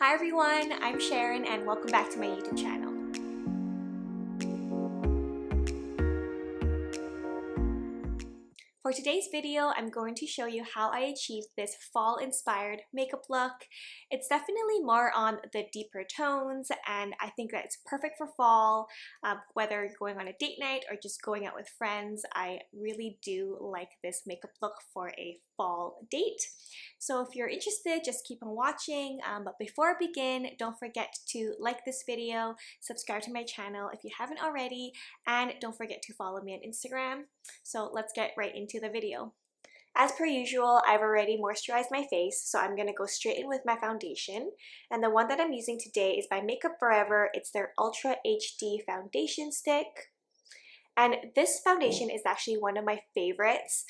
Hi everyone, I'm Sharon and welcome back to my YouTube channel. For today's video, I'm going to show you how I achieved this fall-inspired makeup look. It's definitely more on the deeper tones and I think that it's perfect for fall, whether you're going on a date night or just going out with friends. I really do like this makeup look for a fall date. So if you're interested, just keep on watching. But before I begin, don't forget to like this video, subscribe to my channel if you haven't already, and don't forget to follow me on Instagram. So let's get right into the video. As per usual, I've already moisturized my face, so I'm going to go straight in with my foundation. And the one that I'm using today is by Makeup Forever. It's their Ultra HD Foundation Stick. And this foundation is actually one of my favorites.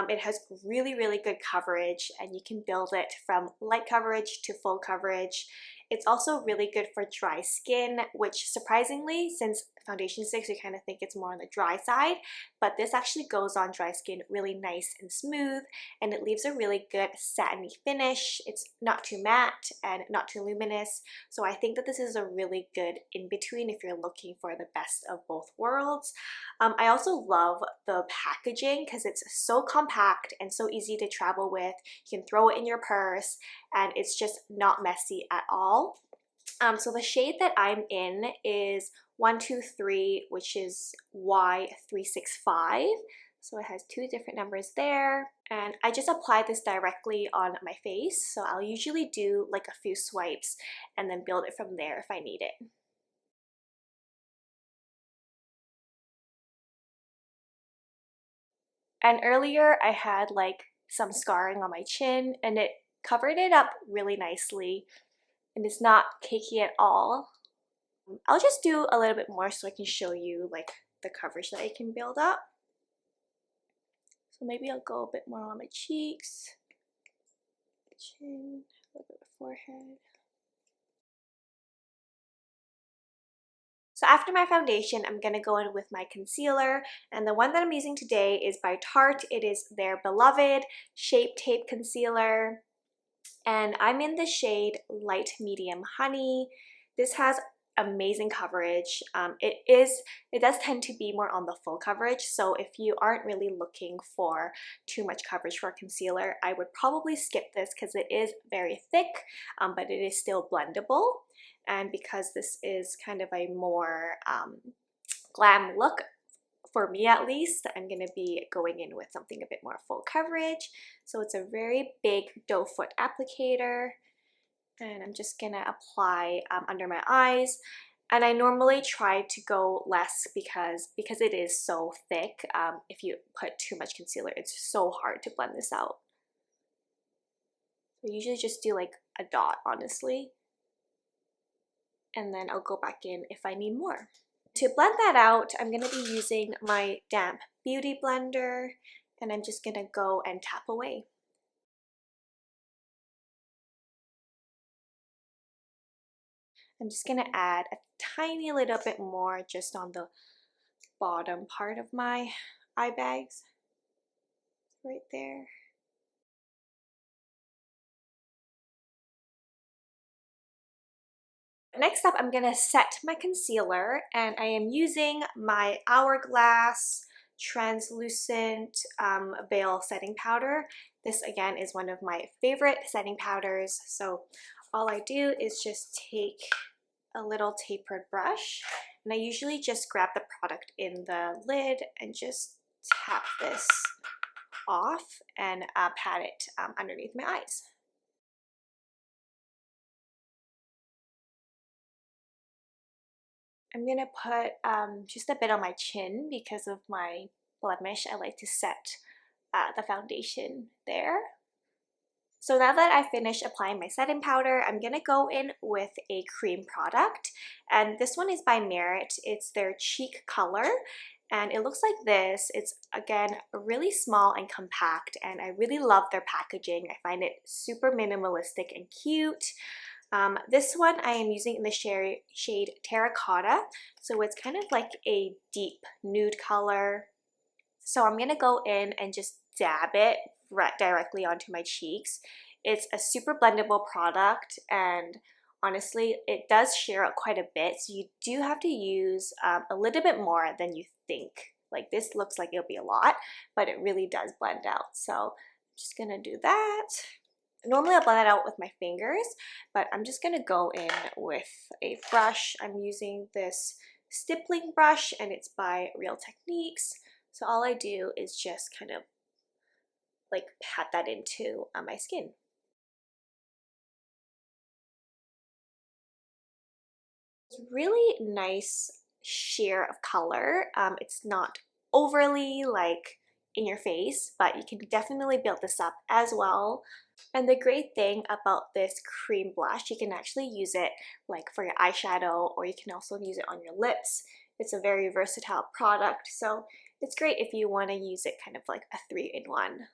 It has really good coverage and you can build it from light coverage to full coverage. It's also really good for dry skin, which surprisingly, since foundation sticks, you kind of think it's more on the dry side, but this actually goes on dry skin really nice and smooth, and it leaves a really good satiny finish. It's not too matte and not too luminous, so I think that this is a really good in-between if you're looking for the best of both worlds. I also love the packaging because it's so compact and so easy to travel with. You can throw it in your purse and it's just not messy at all. So the shade that I'm in is 123, which is Y365. So it has two different numbers there. And I just applied this directly on my face. So I'll usually do like a few swipes and then build it from there if I need it. And earlier I had like some scarring on my chin and it covered it up really nicely and it's not cakey at all. I'll just do a little bit more so I can show you like the coverage that I can build up. So maybe I'll go a bit more on my cheeks, chin, a little bit of forehead. So after my foundation, I'm going to go in with my concealer, and the one that I'm using today is by Tarte. It is their beloved Shape Tape Concealer, and I'm in the shade Light Medium Honey. This has amazing coverage. It does tend to be more on the full coverage, so if you aren't really looking for too much coverage for concealer, I would probably skip this because it is very thick, but it is still blendable. And because this is kind of a more glam look, for me at least, I'm going to be going in with something a bit more full coverage. So it's a very big doe foot applicator, and I'm just going to apply under my eyes. And I normally try to go less because it is so thick. If you put too much concealer, it's so hard to blend this out. I usually just do like a dot, honestly. And then I'll go back in if I need more. To blend that out, I'm going to be using my damp beauty blender, and I'm just going to go and tap away. I'm just going to add a tiny little bit more just on the bottom part of my eye bags, right there. Next up, I'm going to set my concealer, and I am using my Hourglass translucent veil setting powder. This again is one of my favorite setting powders, so all I do is just take a little tapered brush, and I usually just grab the product in the lid and just tap this off and pat it underneath my eyes. I'm going to put just a bit on my chin because of my blemish. I like to set the foundation there. So now that I finished applying my setting powder, I'm going to go in with a cream product. And this one is by Merit. It's their Cheek Color. And it looks like this. It's, again, really small and compact. And I really love their packaging. I find it super minimalistic and cute. This one I am using in the shade Terracotta, so it's kind of like a deep nude color. So I'm going to go in and just dab it right directly onto my cheeks. It's a super blendable product, and honestly, it does sheer out quite a bit, so you do have to use a little bit more than you think. Like this looks like it'll be a lot, but it really does blend out. So I'm just gonna do that. Normally I'll blend that out with my fingers, but I'm just gonna go in with a brush. I'm using this stippling brush and it's by Real Techniques. So all I do is just kind of like pat that into my skin. It's really nice sheer of color. It's not overly like in your face, but you can definitely build this up as well. And the great thing about this cream blush, you can actually use it like for your eyeshadow, or you can also use it on your lips. It's a very versatile product, so it's great if you want to use it kind of like a 3-in-1.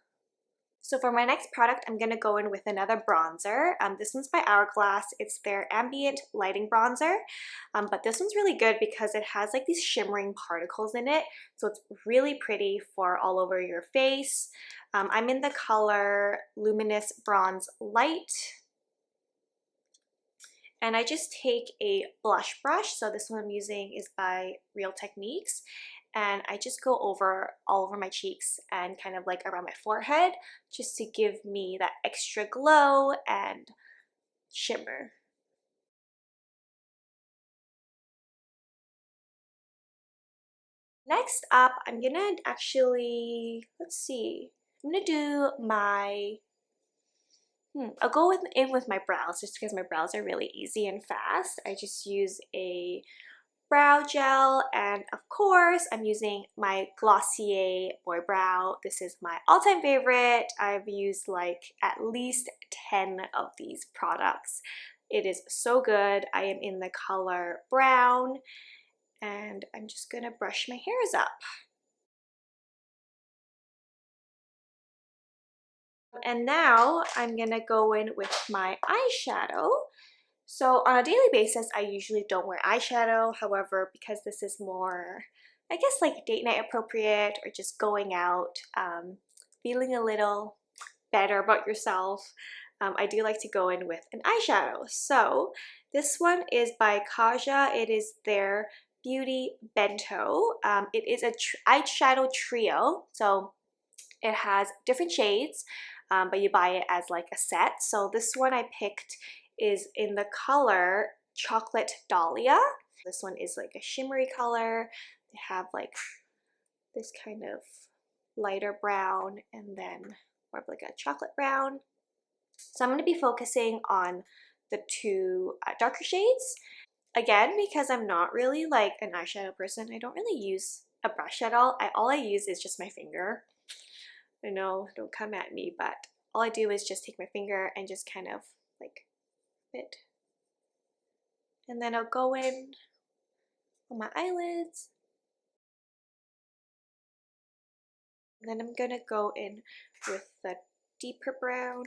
So for my next product, I'm going to go in with another bronzer. This one's by Hourglass. It's their Ambient Lighting Bronzer. But this one's really good because it has like these shimmering particles in it. So it's really pretty for all over your face. I'm in the color Luminous Bronze Light. And I just take a blush brush. So this one I'm using is by Real Techniques. And I just go over all over my cheeks and kind of like around my forehead just to give me that extra glow and shimmer. Next up, I'm gonna actually, let's see, I'm gonna do my, I'll go in with my brows just because my brows are really easy and fast. I just use a brow gel, and of course I'm using my Glossier Boy Brow. This is my all-time favorite. I've used like at least 10 of these products. It is so good. I am in the color brown, and I'm just gonna brush my hairs up. And now I'm gonna go in with my eyeshadow. So on a daily basis, I usually don't wear eyeshadow. However, because this is more, I guess, like date night appropriate or just going out, feeling a little better about yourself, I do like to go in with an eyeshadow. So this one is by Kaja. It is their Beauty Bento. It is a eyeshadow trio. So it has different shades, but you buy it as like a set. So this one I picked is in the color Chocolate Dahlia. This one is like a shimmery color. They have like this kind of lighter brown and then more of like a chocolate brown. So I'm going to be focusing on the two darker shades. Again, because I'm not really like an eyeshadow person, I don't really use a brush at all. All I use is just my finger. I know, don't come at me, but all I do is just take my finger and just kind of like fit. And then I'll go in on my eyelids. And then I'm gonna go in with the deeper brown.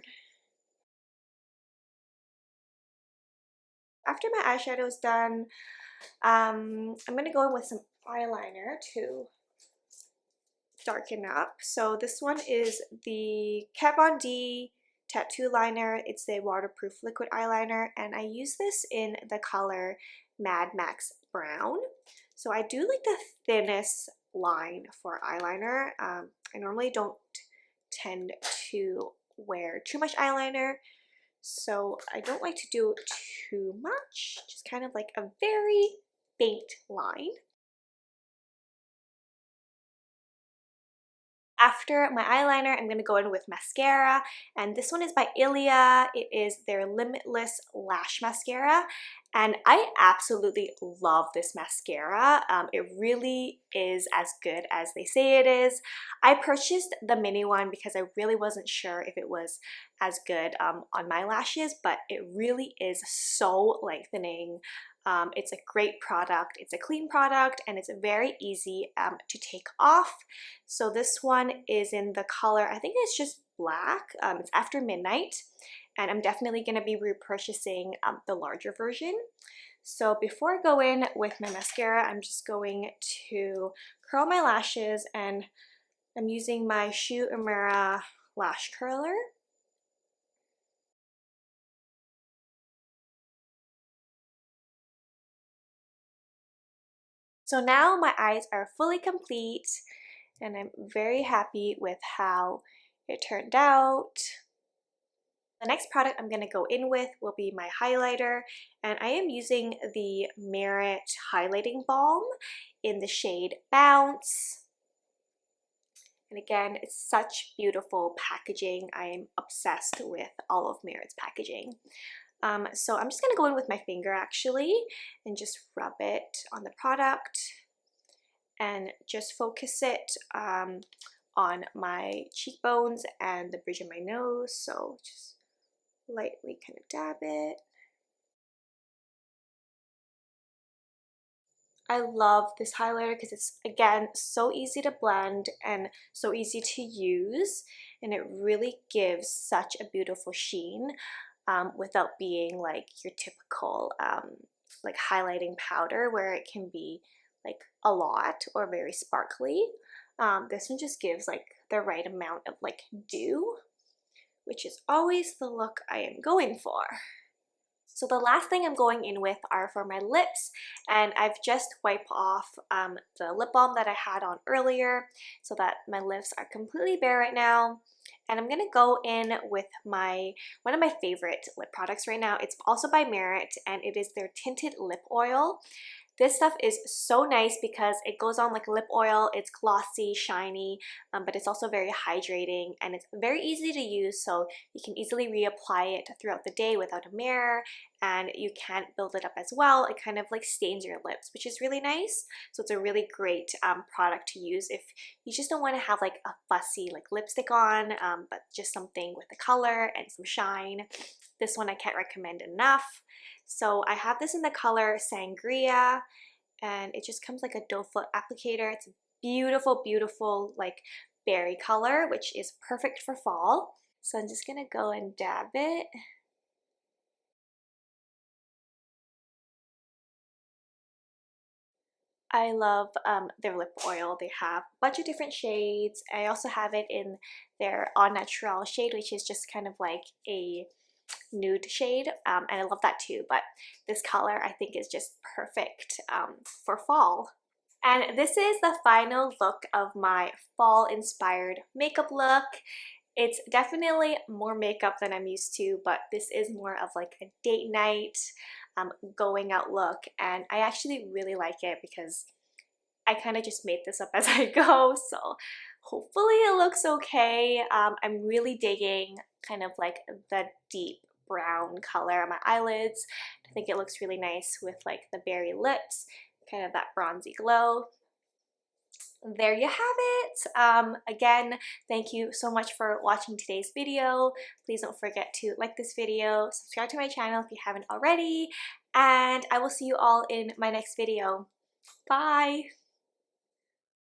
After my eyeshadow is done, I'm gonna go in with some eyeliner to darken up. So this one is the Kat Von D Tattoo Liner. It's a waterproof liquid eyeliner, and I use this in the color Mad Max Brown. So I do like the thinnest line for eyeliner. I normally don't tend to wear too much eyeliner, so I don't like to do too much, just kind of like a very faint line. After my eyeliner, I'm going to go in with mascara, and this one is by Ilia. It is their Limitless Lash Mascara, and I absolutely love this mascara. It really is as good as they say it is. I purchased the mini one because I really wasn't sure if it was as good on my lashes, but it really is so lengthening. It's a great product, it's a clean product, and it's very easy to take off. So this one is in the color, I think it's just black. It's After Midnight, and I'm definitely going to be repurchasing the larger version. So before I go in with my mascara, I'm just going to curl my lashes, and I'm using my Uemura lash curler. So now my eyes are fully complete and I'm very happy with how it turned out. The next product I'm going to go in with will be my highlighter, and I am using the Merit Highlighting Balm in the shade Bounce. And again, it's such beautiful packaging. I am obsessed with all of Merit's packaging. So I'm just going to go in with my finger actually and just rub it on the product and just focus it on my cheekbones and the bridge of my nose. So just lightly kind of dab it. I love this highlighter because it's, again, so easy to blend and so easy to use, and it really gives such a beautiful sheen without being like your typical like highlighting powder where it can be like a lot or very sparkly. This one just gives like the right amount of like dew, which is always the look I am going for. So the last thing I'm going in with are for my lips, and I've just wiped off the lip balm that I had on earlier so that my lips are completely bare right now. And I'm gonna go in with one of my favorite lip products right now. It's also by Merit, and it is their Tinted Lip Oil. This stuff is so nice because it goes on like lip oil. It's glossy, shiny, but it's also very hydrating, and it's very easy to use, so you can easily reapply it throughout the day without a mirror, and you can't build it up as well. It kind of like stains your lips, which is really nice. So it's a really great product to use if you just don't want to have like a fussy like lipstick on, but just something with a color and some shine. This one I can't recommend enough. So I have this in the color Sangria, and it just comes like a doe foot applicator. It's a beautiful, beautiful like berry color, which is perfect for fall. So I'm just gonna go and dab it. I love their lip oil. They have a bunch of different shades. I also have it in their Au Naturel shade, which is just kind of like a nude shade, and I love that too, but this color I think is just perfect for fall. And this is the final look of my fall inspired makeup look. It's definitely more makeup than I'm used to, but this is more of like a date night going out look, and I actually really like it because I kind of just made this up as I go, so hopefully it looks okay. I'm really digging kind of like the deep brown color on my eyelids. I think it looks really nice with like the berry lips, kind of that bronzy glow. There you have it. Again, thank you so much for watching today's video. Please don't forget to like this video, subscribe to my channel if you haven't already, and I will see you all in my next video. Bye!